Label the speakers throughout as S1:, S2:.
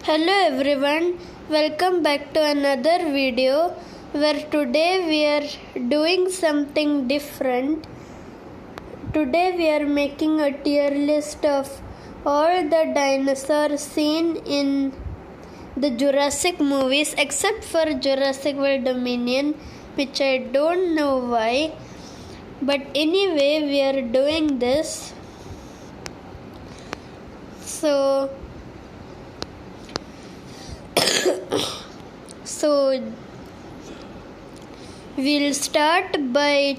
S1: Hello everyone, welcome back to another video where today we are doing something different. Today we are making a tier list of all the dinosaurs seen in the Jurassic movies except for Jurassic World Dominion, which I don't know why. But anyway, we are doing this. So we'll start by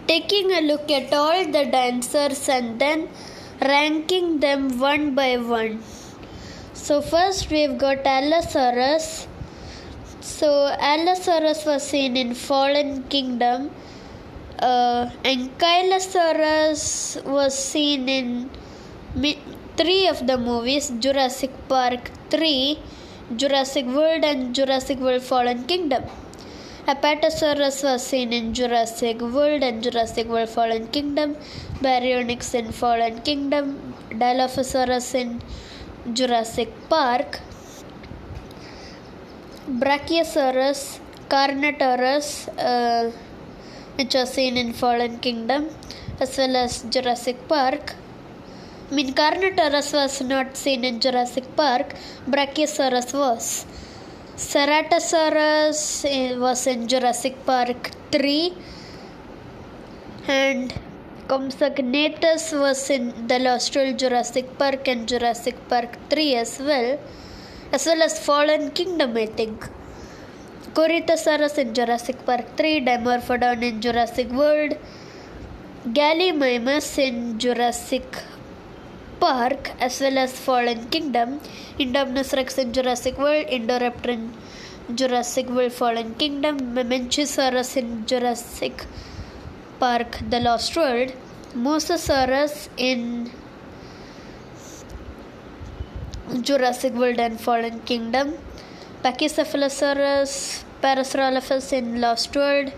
S1: taking a look at all the dinosaurs and then ranking them one by one. So first we've got Allosaurus. So Allosaurus was seen in Fallen Kingdom, Ankylosaurus was seen in three of the movies: Jurassic Park 3, Jurassic World and Jurassic World Fallen Kingdom. Apatosaurus was seen in Jurassic World and Jurassic World Fallen Kingdom, Baryonyx in Fallen Kingdom, Dilophosaurus in Jurassic Park, Brachiosaurus, Carnotaurus, which was seen in Fallen Kingdom, as well as Jurassic Park. Carnotaurus was not seen in Jurassic Park, Brachiosaurus was. Ceratosaurus was in Jurassic Park 3, and Compsognathus was in the Lost World Jurassic Park and Jurassic Park 3 as well as Fallen Kingdom, I think. Corythosaurus in Jurassic Park 3, Dimorphodon in Jurassic World, Gallimimus in Jurassic Park as well as Fallen Kingdom, Indominus Rex in Jurassic World, Indoraptor in Jurassic World Fallen Kingdom, Mamenchisaurus in Jurassic Park The Lost World, Mosasaurus in Jurassic World and Fallen Kingdom, Pachycephalosaurus, Parasaurolophus in Lost World,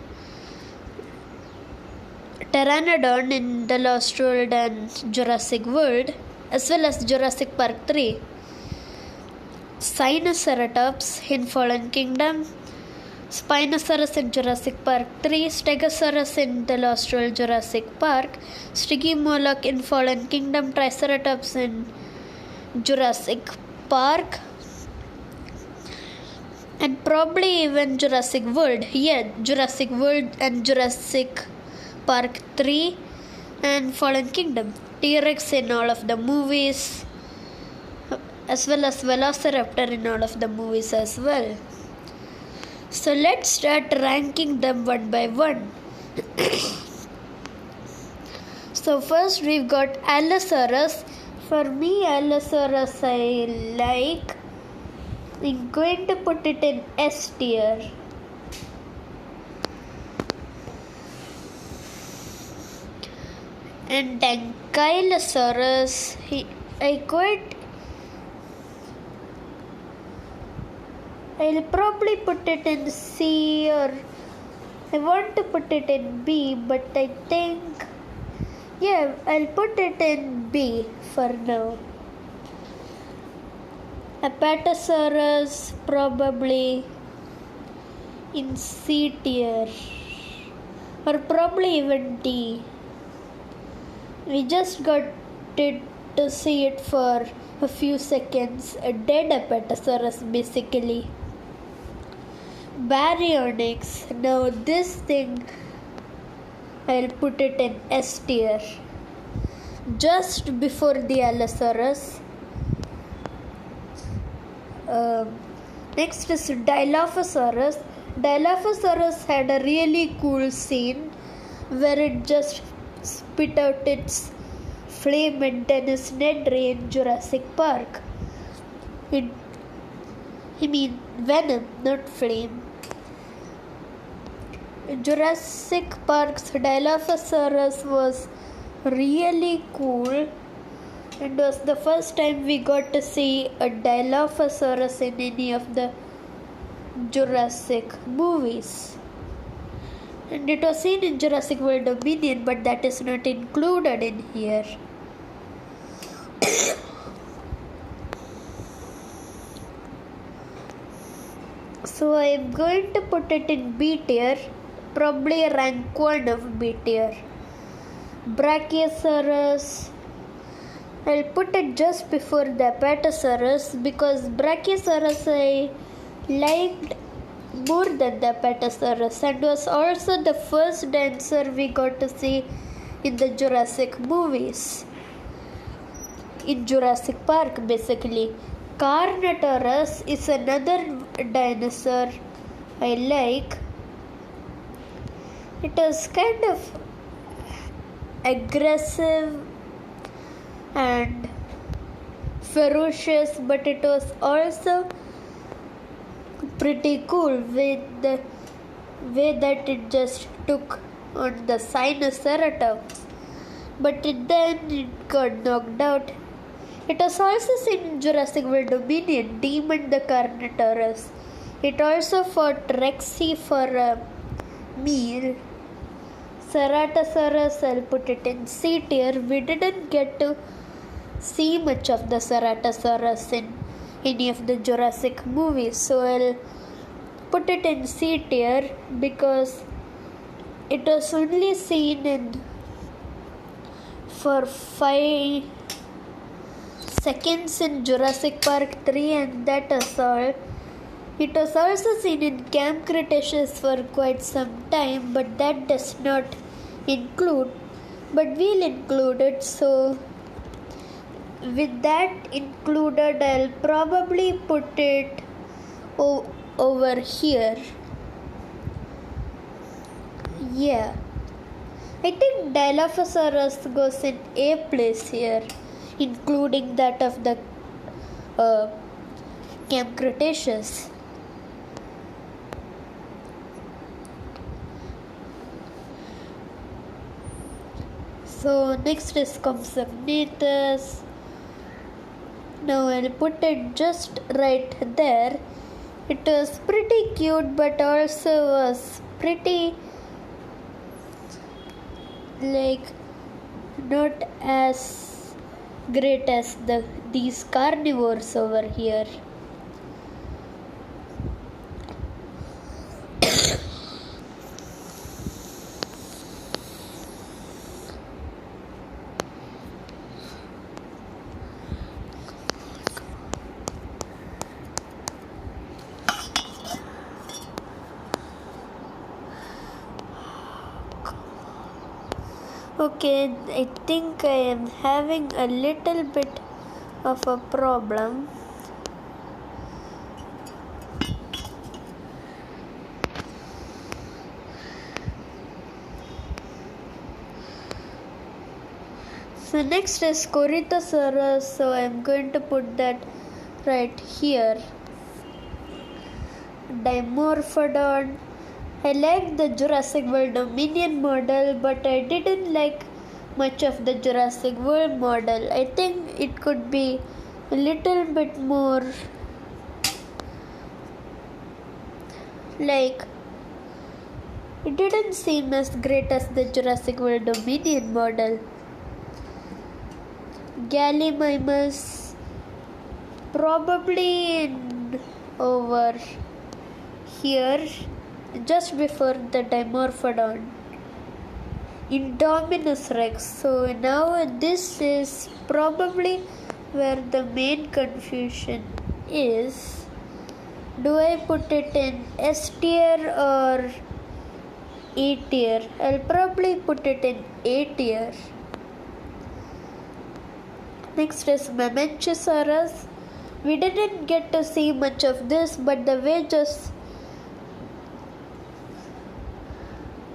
S1: Pteranodon in the Lost World and Jurassic World, as well as Jurassic Park 3, Sinoceratops in Fallen Kingdom, Spinosaurus in Jurassic Park 3, Stegosaurus in the Lost World Jurassic Park, Stygimoloch in Fallen Kingdom, Triceratops in Jurassic Park, and probably even Jurassic World. Jurassic World and Jurassic Park 3 and Fallen Kingdom. T-Rex in all of the movies, as well as Velociraptor in all of the movies as well. So let's start ranking them one by one. So first we've got Allosaurus. For me, Allosaurus I like. I'm going to put it in S tier. And Ankylosaurus, I'll probably put it in C, or I want to put it in B, but I think, I'll put it in B for now. Apatosaurus probably in C tier, or probably even D. We just got to see it for a few seconds. A dead Apatosaurus basically. Baryonyx. Now this thing, I'll put it in S tier, just before the Allosaurus. Next is Dilophosaurus. Dilophosaurus had a really cool scene where it just spit out its flame and Dennis Nedry in Jurassic Park. Venom, not flame. Jurassic Park's Dilophosaurus was really cool, and was the first time we got to see a Dilophosaurus in any of the Jurassic movies. And it was seen in Jurassic World Dominion, but that is not included in here. So I am going to put it in B tier, probably rank 1 of B tier. Brachiosaurus, I'll put it just before the Apatosaurus because Brachiosaurus I liked more than the Apatosaurus and was also the first dinosaur we got to see in the Jurassic movies. In Jurassic Park, basically. Carnotaurus is another dinosaur I like. It was kind of aggressive and ferocious, but it was also pretty cool with the way that it just took on the Sinoceratops. But then it got knocked out. It was also seen in Jurassic World Dominion, Demon the Carnotaurus. It also fought Rexy for a meal. Ceratosaurus, I'll put it in C tier. We didn't get to see much of the Ceratosaurus in any of the Jurassic movies, so I'll put it in C tier because it was only seen in for 5 seconds in Jurassic Park 3 and that is all. It was also seen in Camp Cretaceous for quite some time, but that does not include, but we'll include it. So with that included, I'll probably put it over here. Yeah, I think Dilophosaurus goes in A place here, including that of the Camp Cretaceous. So next is Compsognathus. Now I'll put it just right there. It was pretty cute, but also was pretty not as great as these carnivores over here. Okay, I think I am having a little bit of a problem. So next is Corythosaurus, so I am going to put that right here. Dimorphodon. I liked the Jurassic World Dominion model, but I didn't like much of the Jurassic World model. I think it could be a little bit more it didn't seem as great as the Jurassic World Dominion model. Gallimimus, probably over here, just before the Dimorphodon. Indominus Rex. So now this is probably where the main confusion is. Do I put it in S tier or A tier? I'll probably put it in A tier. Next is Mamenchisaurus. We didn't get to see much of this, but the way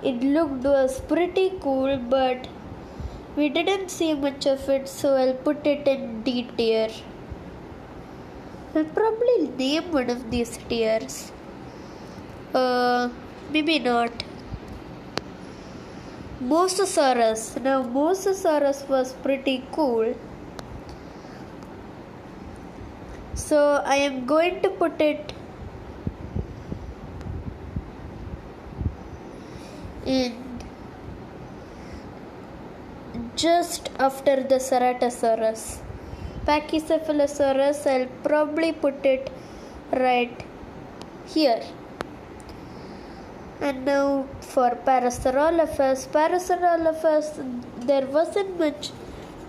S1: it looked was pretty cool, but we didn't see much of it, so I'll put it in D tier. I'll probably name one of these tiers. Maybe not. Mosasaurus. Now Mosasaurus was pretty cool, so I am going to put it in just after the Ceratosaurus. Pachycephalosaurus, I'll probably put it right here. And now for Parasaurolophus, there wasn't much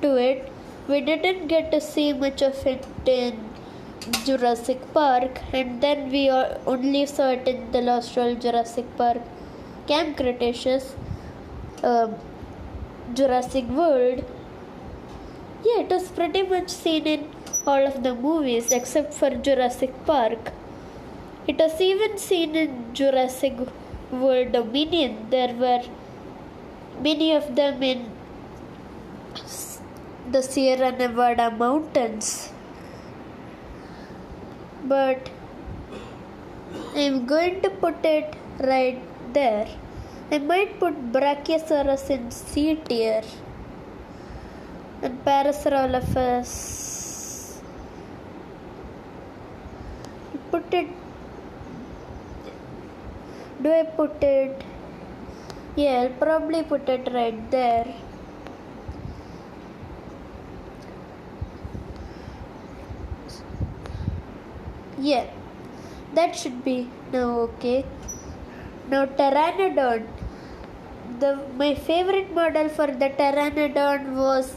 S1: to it. We didn't get to see much of it in Jurassic Park, and then we only saw it in the Lost World Jurassic Park, Camp Cretaceous, Jurassic World. Yeah, it was pretty much seen in all of the movies except for Jurassic Park. It was even seen in Jurassic World Dominion. There were many of them in the Sierra Nevada mountains. But I'm going to put it right there. I might put Brachiosaurus in C tier and Parasaurolophus. Put it. Do I put it? Yeah, I'll probably put it right there. Yeah, that should be now okay. Now Pteranodon. My favorite model for the Pteranodon was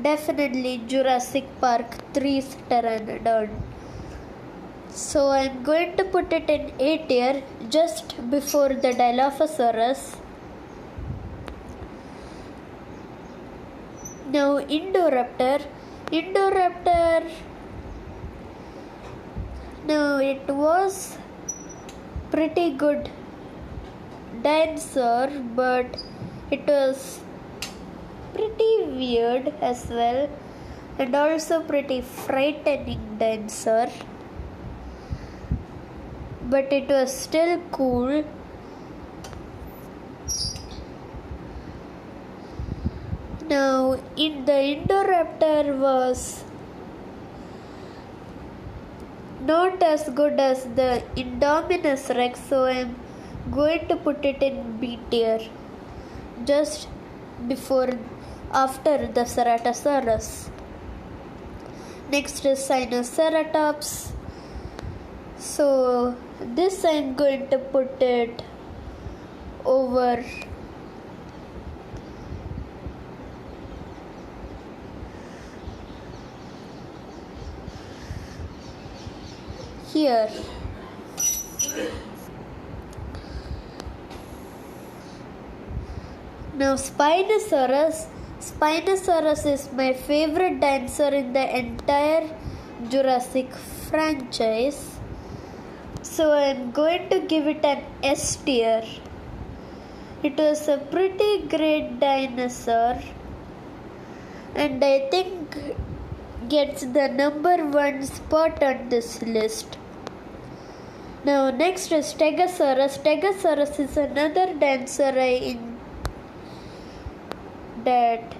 S1: definitely Jurassic Park 3's Pteranodon. So I'm going to put it in A tier just before the Dilophosaurus. Now Indoraptor. Now it was pretty good dinosaur, but it was pretty weird as well, and also pretty frightening dinosaur. But it was still cool. Now, the Indoraptor was not as good as the Indominus Rex, so I'm going to put it in B tier, just after the Ceratosaurus. Next is Sinoceratops. So this I'm going to put it over here. Now Spinosaurus. Spinosaurus is my favorite dinosaur in the entire Jurassic franchise. So I'm going to give it an S tier. It was a pretty great dinosaur, and I think gets the number 1 spot on this list. Now next is Stegosaurus. Stegosaurus is another dinosaur that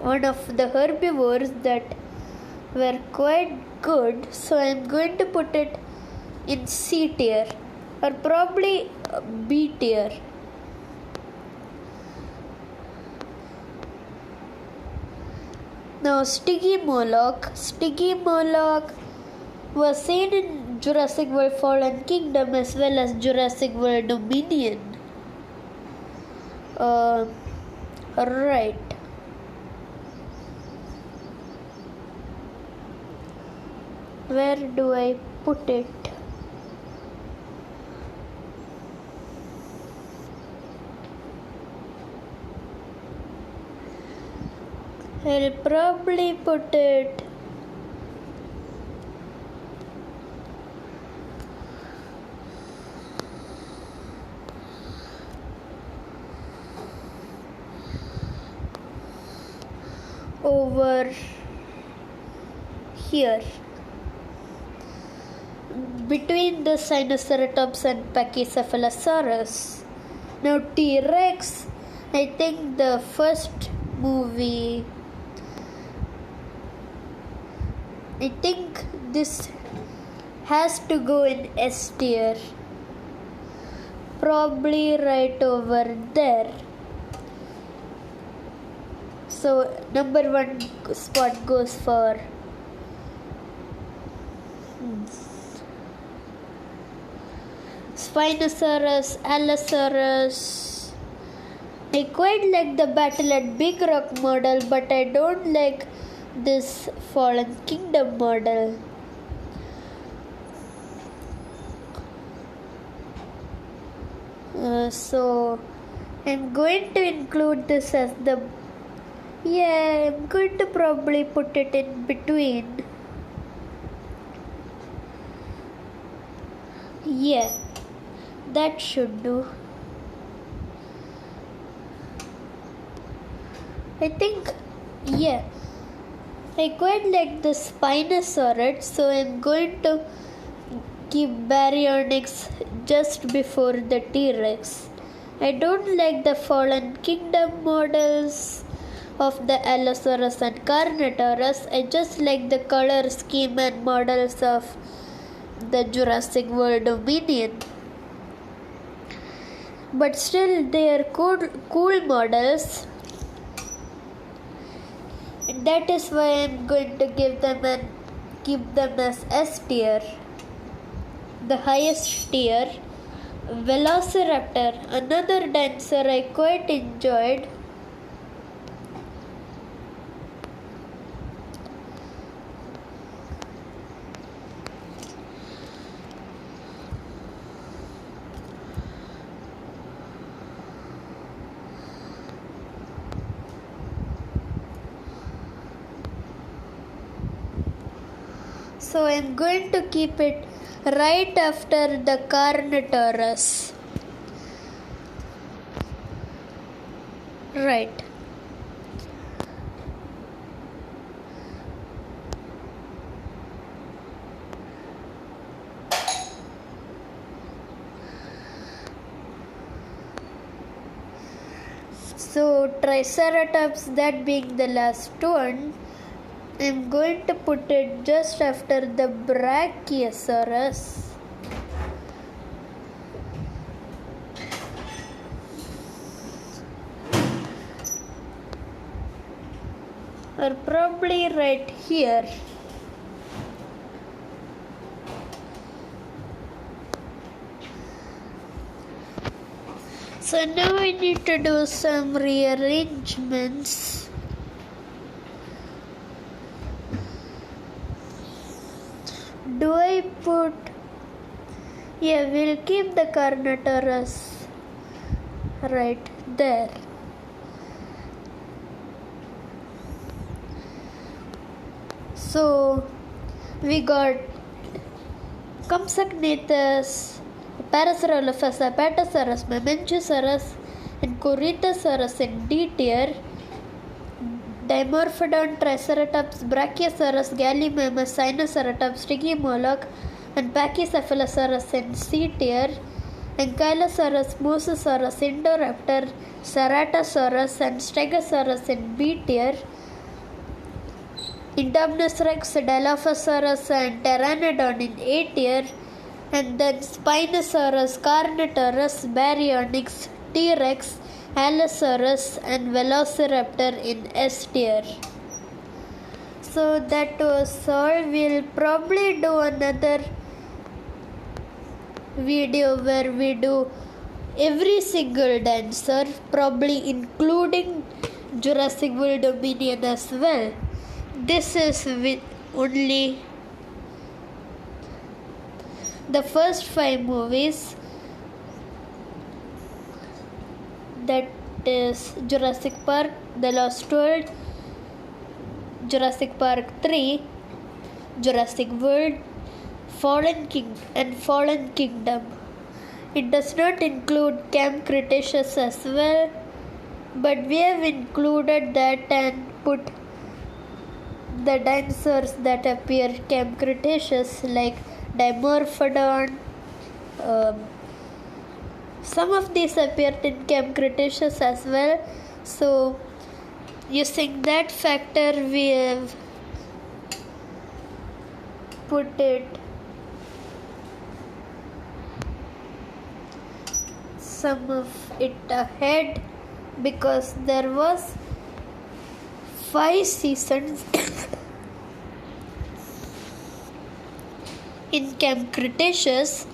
S1: one of the herbivores that were quite good. So I'm going to put it in C tier or probably B tier. Now Stygimoloch. Stygimoloch was seen in Jurassic World Fallen Kingdom as well as Jurassic World Dominion. Right. Where do I put it? I'll probably put it over here between the Sinoceratops and Pachycephalosaurus. Now T-Rex, I think the first movie, I think this has to go in S tier, probably right over there. So number 1 spot goes for Spinosaurus, Allosaurus. I quite like the Battle at Big Rock model, but I don't like this Fallen Kingdom model. So I'm going to include this as I'm going to probably put it in between. Yeah, that should do. I think, I quite like the Spinosaurus, so I'm going to keep Baryonyx just before the T-Rex. I don't like the Fallen Kingdom models of the Allosaurus and Carnotaurus. I just like the color scheme and models of the Jurassic World Dominion. But still, they are cool models. And that is why I'm going to give them and keep them as S tier. The highest tier. Velociraptor, another dinosaur I quite enjoyed. So I'm going to keep it right after the Carnotaurus. Right. So Triceratops, that being the last one, I'm going to put it just after the Brachiosaurus. Or probably right here. So now I need to do some rearrangements. Do I put... we'll keep the Carnotaurus right there. So we got Compsognathus, Parasaurolophus, Apatosaurus, Mamenchosaurus, and Corythosaurus in D tier. Dimorphodon, Triceratops, Brachiosaurus, Gallimimus, Sinoceratops, Stygimoloch, and Pachycephalosaurus in C tier. Ankylosaurus, Mosasaurus, Indoraptor, Ceratosaurus, and Stegosaurus in B tier. Indominus Rex, Dilophosaurus, and Pteranodon in A tier. And then Spinosaurus, Carnotaurus, Baryonyx, T-Rex, Allosaurus, and Velociraptor in S tier. So that was all. We'll probably do another video where we do every single dinosaur, probably including Jurassic World Dominion as well. This is with only the first 5 movies, that is Jurassic Park, The Lost World, Jurassic Park 3, Jurassic World, Fallen Kingdom. It does not include Camp Cretaceous as well, but we have included that and put the dinosaurs that appear Camp Cretaceous, like Dimorphodon. Some of these appeared in Camp Cretaceous as well. So using that factor, we have put it some of it ahead, because there was 5 seasons in Camp Cretaceous,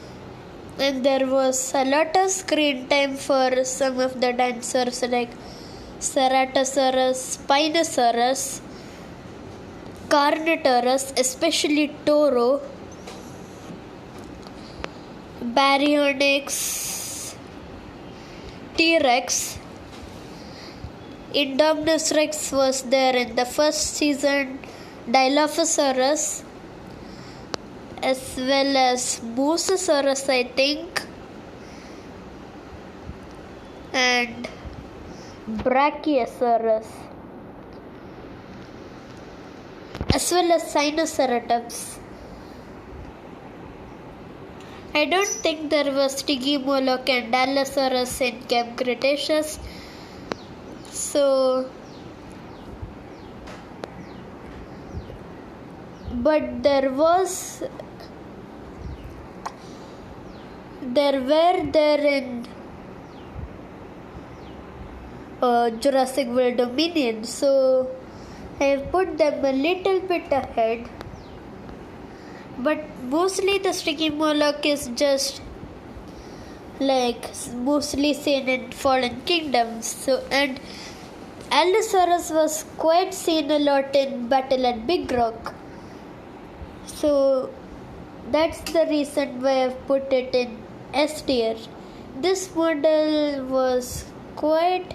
S1: and there was a lot of screen time for some of the dinosaurs like Ceratosaurus, Spinosaurus, Carnotaurus, especially Toro, Baryonyx, T-Rex. Indominus Rex was there in the first season, Dilophosaurus, as well as Mosasaurus, I think, and Brachiosaurus, as well as Sinoceratops. I don't think there was Stygimoloch and Allosaurus in Camp Cretaceous. But there were there in Jurassic World Dominion, so I have put them a little bit ahead. But mostly the Stygimoloch is just like mostly seen in Fallen Kingdoms. So, and Allosaurus was quite seen a lot in Battle at Big Rock. So that's the reason why I've put it in S tier. This model was quite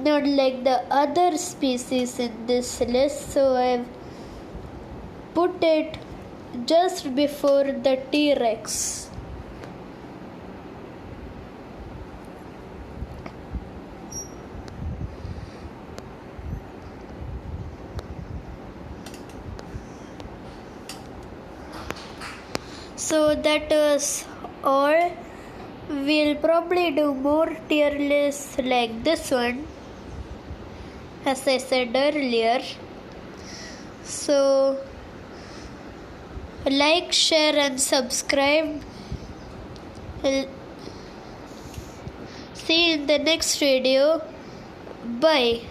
S1: not like the other species in this list, so I've put it just before the T-Rex. So that was all. We'll probably do more tier lists like this one, as I said earlier. So like, share and subscribe. See you in the next video. Bye.